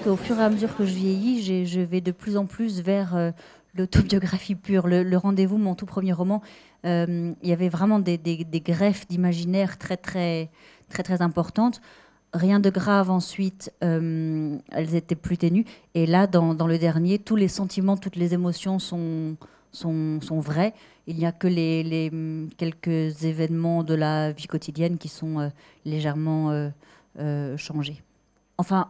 qu'au fur et à mesure que je vieillis, je vais de plus en plus vers l'autobiographie pure. Le Rendez-vous, mon tout premier roman, il y avait vraiment des greffes d'imaginaire très importantes. Rien de grave ensuite, elles étaient plus ténues. Et là, dans le dernier, tous les sentiments, toutes les émotions sont vrais. Il n'y a que quelques événements de la vie quotidienne qui sont légèrement changés. Enfin,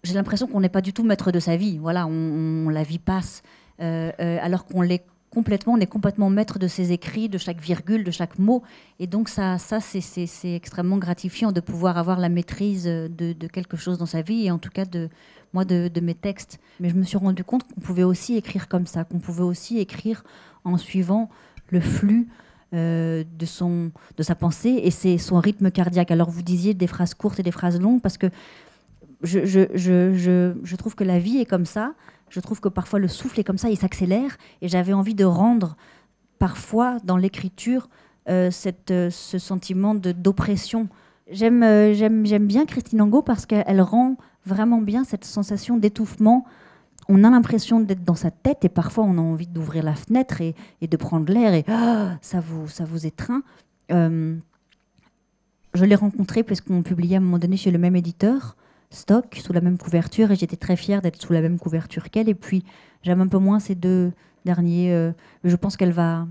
j'ai l'impression qu'on n'est pas du tout maître de sa vie. Voilà, la vie passe, alors qu'on l'est complètement, on est complètement maître de ses écrits, de chaque virgule, de chaque mot. Et donc ça c'est extrêmement gratifiant de pouvoir avoir la maîtrise de quelque chose dans sa vie, et en tout cas de mes textes. Mais je me suis rendu compte qu'on pouvait aussi écrire comme ça, qu'on pouvait aussi écrire en suivant le flux de sa pensée et son rythme cardiaque. Alors vous disiez des phrases courtes et des phrases longues, parce que je trouve que la vie est comme ça. Je trouve que parfois le souffle est comme ça, il s'accélère. Et j'avais envie de rendre parfois dans l'écriture ce sentiment d'oppression. J'aime bien Christine Angot parce qu'elle rend vraiment bien cette sensation d'étouffement. On a l'impression d'être dans sa tête et parfois on a envie d'ouvrir la fenêtre et de prendre l'air et ça vous étreint. Je l'ai rencontrée parce qu'on publiait à un moment donné chez le même éditeur, Stock, sous la même couverture, et j'étais très fière d'être sous la même couverture qu'elle. Et puis j'aime un peu moins ces deux derniers. Je pense qu'elle va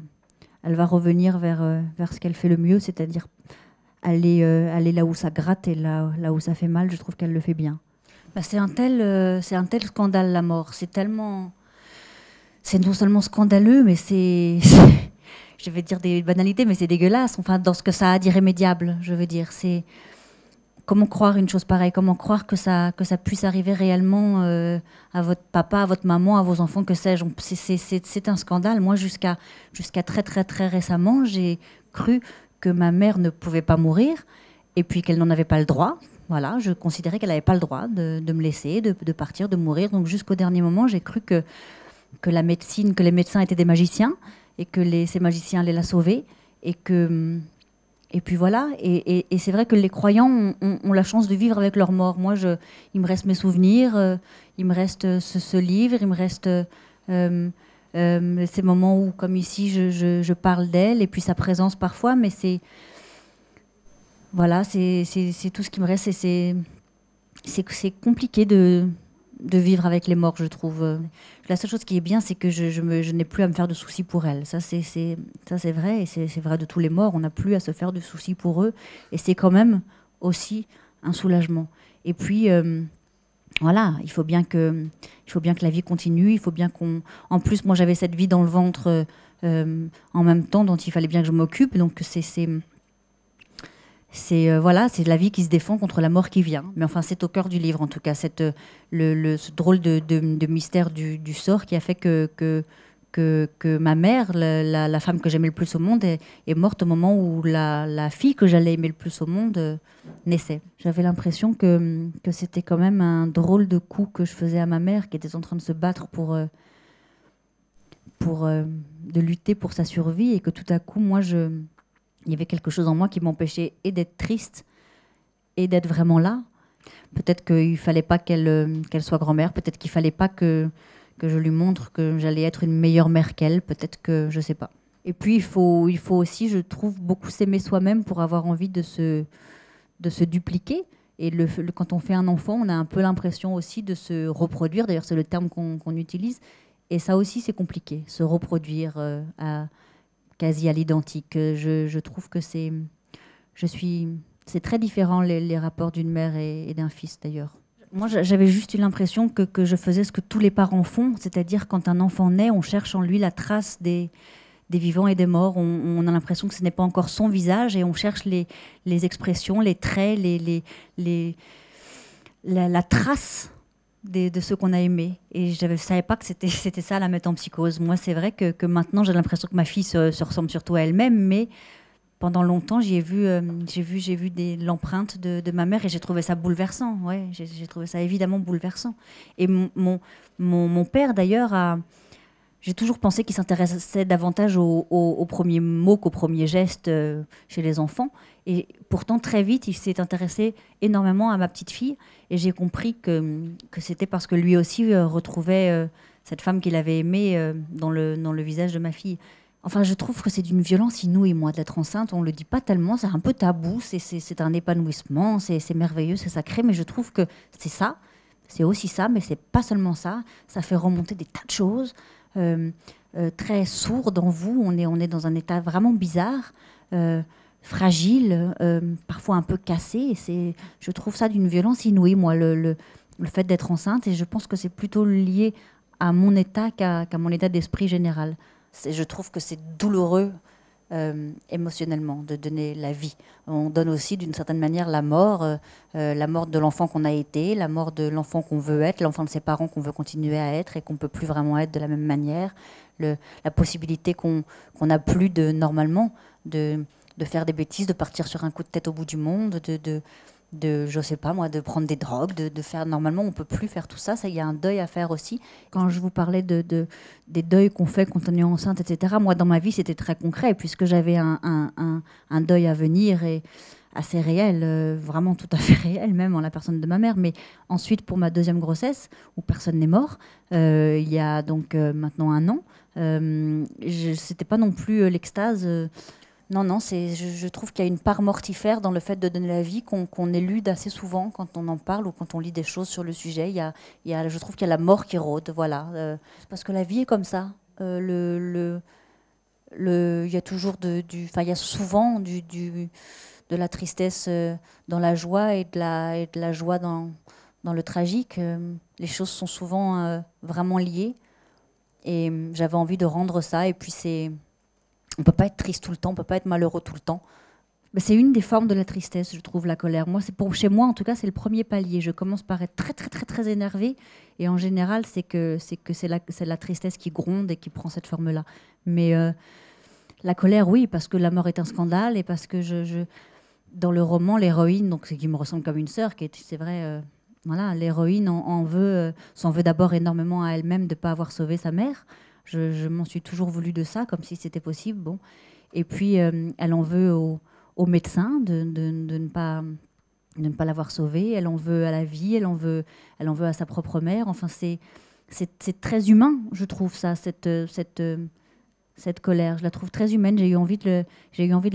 revenir vers ce qu'elle fait le mieux, c'est-à-dire aller là où ça gratte et là où ça fait mal. Je trouve qu'elle le fait bien. Bah, c'est un tel scandale, la mort. C'est non seulement scandaleux, mais je vais dire des banalités, mais c'est dégueulasse. Enfin, dans ce que ça a d'irrémédiable, je veux dire, c'est comment croire une chose pareille, comment croire que ça puisse arriver réellement à votre papa, à votre maman, à vos enfants, que sais-je. C'est un scandale. Moi, jusqu'à très récemment, j'ai cru que ma mère ne pouvait pas mourir et puis qu'elle n'en avait pas le droit. Voilà, je considérais qu'elle n'avait pas le droit de me laisser, de partir, de mourir. Donc jusqu'au dernier moment, j'ai cru que la médecine, que les médecins étaient des magiciens et que ces magiciens allaient la sauver et puis voilà, et c'est vrai que les croyants ont la chance de vivre avec leur mort. Moi, il me reste mes souvenirs, il me reste ce livre, il me reste ces moments où, comme ici, je parle d'elle, et puis sa présence parfois, mais c'est tout ce qui me reste, et c'est compliqué de vivre avec les morts, je trouve. La seule chose qui est bien, c'est que je n'ai plus à me faire de soucis pour elles. Ça, c'est vrai, et c'est vrai de tous les morts. On n'a plus à se faire de soucis pour eux. Et c'est quand même aussi un soulagement. Et puis, voilà, il faut bien que la vie continue. Il faut bien qu'on... En plus, moi, j'avais cette vie dans le ventre en même temps dont il fallait bien que je m'occupe. Donc, c'est la vie qui se défend contre la mort qui vient. Mais enfin, c'est au cœur du livre, en tout cas, ce drôle de mystère du sort qui a fait que ma mère, la femme que j'aimais le plus au monde, est morte au moment où la fille que j'allais aimer le plus au monde naissait. J'avais l'impression que c'était quand même un drôle de coup que je faisais à ma mère, qui était en train de se battre de lutter pour sa survie, et que tout à coup, moi, il y avait quelque chose en moi qui m'empêchait et d'être triste et d'être vraiment là. Peut-être qu'il ne fallait pas qu'elle soit grand-mère. Peut-être qu'il ne fallait pas que je lui montre que j'allais être une meilleure mère qu'elle. Peut-être que... je ne sais pas. Et puis, il faut aussi, je trouve, beaucoup s'aimer soi-même pour avoir envie de se dupliquer. Et quand on fait un enfant, on a un peu l'impression aussi de se reproduire. D'ailleurs, c'est le terme qu'on utilise. Et ça aussi, c'est compliqué, se reproduire quasi à l'identique. Je trouve que c'est très différent les rapports d'une mère et d'un fils, d'ailleurs. Moi, j'avais juste eu l'impression que je faisais ce que tous les parents font, c'est-à-dire quand un enfant naît, on cherche en lui la trace des vivants et des morts. On a l'impression que ce n'est pas encore son visage et on cherche les expressions, les traits, la trace de ceux qu'on a aimés. Et je ne savais pas que c'était ça, la mettre en psychose. Moi, c'est vrai que maintenant, j'ai l'impression que ma fille se ressemble surtout à elle-même, mais pendant longtemps, j'ai vu l'empreinte de ma mère et j'ai trouvé ça bouleversant. Ouais, j'ai trouvé ça évidemment bouleversant. Et mon père, d'ailleurs, J'ai toujours pensé qu'il s'intéressait davantage aux premiers mots qu'aux premiers gestes chez les enfants. Et pourtant, très vite, il s'est intéressé énormément à ma petite fille. Et j'ai compris que c'était parce que lui aussi retrouvait cette femme qu'il avait aimée dans le visage de ma fille. Enfin, je trouve que c'est d'une violence inouïe, moi, d'être enceinte. On ne le dit pas tellement, c'est un peu tabou, c'est un épanouissement, c'est merveilleux, c'est sacré. Mais je trouve que c'est ça, c'est aussi ça, mais c'est pas seulement ça. Ça fait remonter des tas de choses. Très sourde en vous. On est dans un état vraiment bizarre, fragile, parfois un peu cassé. Je trouve ça d'une violence inouïe, moi, le fait d'être enceinte. Et je pense que c'est plutôt lié à mon état qu'à mon état d'esprit général. Je trouve que c'est douloureux émotionnellement de donner la vie. On donne aussi d'une certaine manière la mort de l'enfant qu'on a été, la mort de l'enfant qu'on veut être, l'enfant de ses parents qu'on veut continuer à être et qu'on ne peut plus vraiment être de la même manière, la possibilité qu'on n'a plus normalement de faire des bêtises, de partir sur un coup de tête au bout du monde, je sais pas moi, de prendre des drogues, de faire. Normalement, on peut plus faire tout ça. Il y a un deuil à faire aussi. Quand je vous parlais des deuils qu'on fait quand on est enceinte, etc. Moi, dans ma vie, c'était très concret puisque j'avais un deuil à venir et assez réel, vraiment tout à fait réel, même en la personne de ma mère. Mais ensuite, pour ma deuxième grossesse, où personne n'est mort, il y a donc maintenant 1 an, c'était pas non plus l'extase. Non, non, je trouve qu'il y a une part mortifère dans le fait de donner la vie qu'on élude assez souvent quand on en parle ou quand on lit des choses sur le sujet. Je trouve qu'il y a la mort qui rôde, voilà. C'est parce que la vie est comme ça. Il y a toujours il y a souvent de la tristesse dans la joie et de la joie dans le tragique. Les choses sont souvent vraiment liées. Et j'avais envie de rendre ça. Et puis on ne peut pas être triste tout le temps, on ne peut pas être malheureux tout le temps. Mais c'est une des formes de la tristesse, je trouve, la colère. Chez moi, en tout cas, c'est le premier palier. Je commence par être très, très, très, très énervée. Et en général, c'est la tristesse qui gronde et qui prend cette forme-là. Mais la colère, oui, parce que la mort est un scandale et parce que dans le roman, l'héroïne, donc qui me ressemble comme une sœur, c'est vrai, voilà, l'héroïne s'en veut d'abord énormément à elle-même de ne pas avoir sauvé sa mère. Je m'en suis toujours voulu de ça, comme si c'était possible. Bon. Et puis, elle en veut au médecin de ne pas l'avoir sauvée. Elle en veut à la vie, elle en veut à sa propre mère. Enfin, c'est très humain, je trouve, ça, cette colère. Je la trouve très humaine. J'ai eu envie de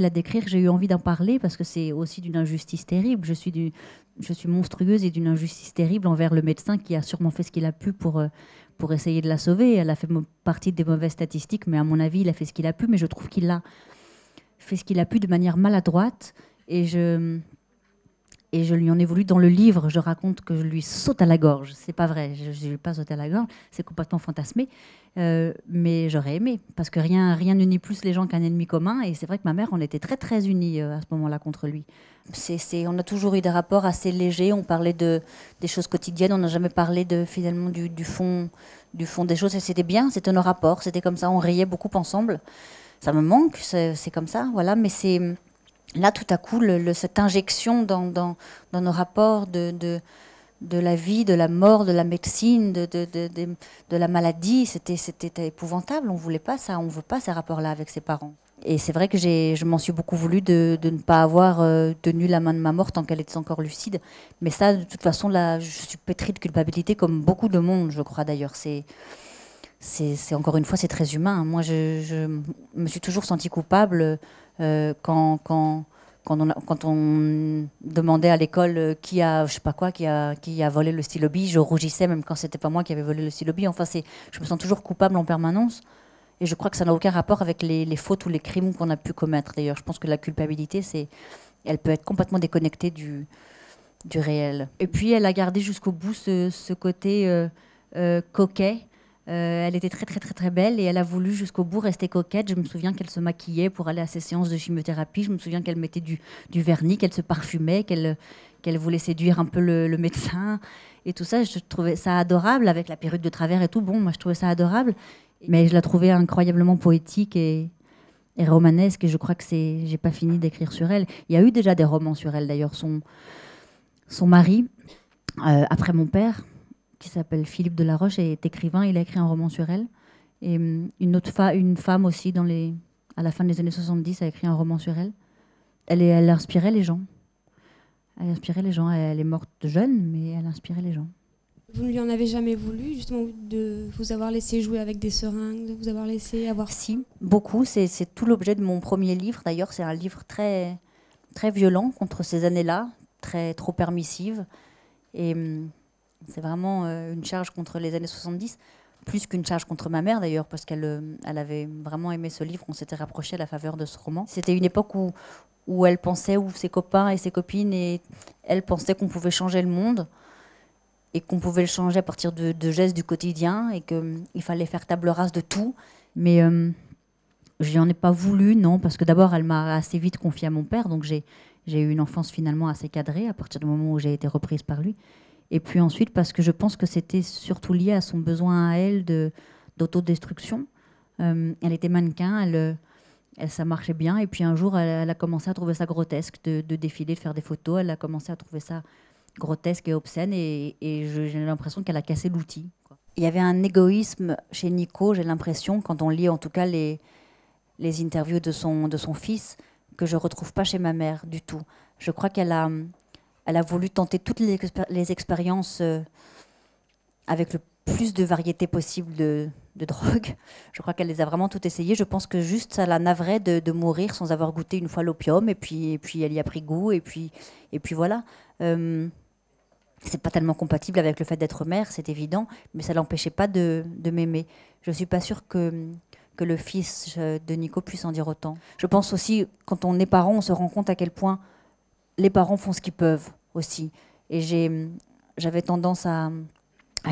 la décrire, j'ai eu envie d'en parler parce que c'est aussi d'une injustice terrible. Je suis monstrueuse et d'une injustice terrible envers le médecin qui a sûrement fait ce qu'il a pu pour essayer de la sauver. Elle a fait partie des mauvaises statistiques, mais à mon avis, il a fait ce qu'il a pu. Mais je trouve qu'il a fait ce qu'il a pu de manière maladroite. Et je lui en ai voulu. Dans le livre, je raconte que je lui saute à la gorge. C'est pas vrai, je ne lui ai pas sauté à la gorge. C'est complètement fantasmé. Mais j'aurais aimé, parce que rien n'unit plus les gens qu'un ennemi commun. Et c'est vrai que ma mère, on était très, très unis à ce moment-là contre lui. On a toujours eu des rapports assez légers. On parlait des choses quotidiennes. On n'a jamais parlé finalement du fond des choses. Et c'était bien, c'était nos rapports. C'était comme ça, on riait beaucoup ensemble. Ça me manque, c'est comme ça. Voilà. Mais c'est là, tout à coup, cette injection dans nos rapports de la vie, de la mort, de la médecine, de la maladie, c'était épouvantable. On ne voulait pas ça, on ne veut pas ces rapports-là avec ses parents. Et c'est vrai que je m'en suis beaucoup voulu de ne pas avoir tenu la main de ma mort tant qu'elle était encore lucide. Mais ça, de toute façon, là, je suis pétrie de culpabilité, comme beaucoup de monde, je crois d'ailleurs. Encore une fois, c'est très humain. Moi, je me suis toujours sentie coupable quand on demandait à l'école qui a volé le stylo bille. Je rougissais même quand c'était pas moi qui avais volé le stylo bille. Enfin, je me sens toujours coupable en permanence. Et je crois que ça n'a aucun rapport avec les fautes ou les crimes qu'on a pu commettre. D'ailleurs, je pense que la culpabilité, elle peut être complètement déconnectée du réel. Et puis, elle a gardé jusqu'au bout ce côté coquet. Elle était très, très, très, très belle et elle a voulu jusqu'au bout rester coquette. Je me souviens qu'elle se maquillait pour aller à ses séances de chimiothérapie. Je me souviens qu'elle mettait du vernis, qu'elle se parfumait, qu'elle voulait séduire un peu le médecin. Et tout ça, je trouvais ça adorable, avec la perruque de travers et tout. Bon, moi, je trouvais ça adorable. Mais je la trouvais incroyablement poétique et romanesque. Et je crois que j'ai pas fini d'écrire sur elle. Il y a eu déjà des romans sur elle, d'ailleurs. Son mari, après mon père, qui s'appelle Philippe Delaroche, est écrivain. Il a écrit un roman sur elle. Et une femme aussi, à la fin des années 70, a écrit un roman sur elle. Elle inspirait les gens. Elle inspirait les gens. Elle est morte jeune, mais elle inspirait les gens. Vous ne lui en avez jamais voulu, justement, de vous avoir laissé jouer avec des seringues, de vous avoir laissé avoir... Si, beaucoup. C'est tout l'objet de mon premier livre. D'ailleurs, c'est un livre très, très violent contre ces années-là, trop permissive. Et c'est vraiment une charge contre les années 70, plus qu'une charge contre ma mère, d'ailleurs, parce qu'elle avait vraiment aimé ce livre. On s'était rapprochés à la faveur de ce roman. C'était une époque où elle pensait, où ses copains et ses copines, et elle pensait qu'on pouvait changer le monde, et qu'on pouvait le changer à partir de gestes du quotidien, et qu'il fallait faire table rase de tout. Mais je n'en ai pas voulu, non, parce que d'abord, elle m'a assez vite confiée à mon père, donc j'ai eu une enfance finalement assez cadrée à partir du moment où j'ai été reprise par lui. Et puis ensuite, parce que je pense que c'était surtout lié à son besoin à elle d'autodestruction. Elle était mannequin, ça marchait bien, et puis un jour, elle a commencé à trouver ça grotesque de défiler, de faire des photos. Elle a commencé à trouver ça grotesque et obscène, et j'ai l'impression qu'elle a cassé l'outil, quoi. Il y avait un égoïsme chez Nico, j'ai l'impression, quand on lit en tout cas les interviews de son fils, que je ne retrouve pas chez ma mère du tout. Je crois qu'elle a voulu tenter toutes les expériences avec le plus de variété possible de drogue. Je crois qu'elle les a vraiment toutes essayées. Je pense que juste ça la naverait de mourir sans avoir goûté une fois l'opium, et puis elle y a pris goût, et puis voilà. C'est pas tellement compatible avec le fait d'être mère, c'est évident, mais ça l'empêchait pas de m'aimer. Je suis pas sûre que le fils de Nico puisse en dire autant. Je pense aussi, quand on est parent, on se rend compte à quel point les parents font ce qu'ils peuvent aussi. Et j'avais tendance à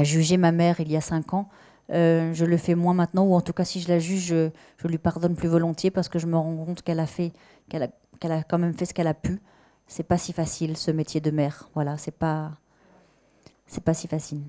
juger ma mère il y a 5 ans. Je le fais moins maintenant, ou en tout cas, si je la juge, je lui pardonne plus volontiers, parce que je me rends compte qu'elle a quand même fait ce qu'elle a pu. C'est pas si facile, ce métier de mère. Voilà, c'est pas si facile.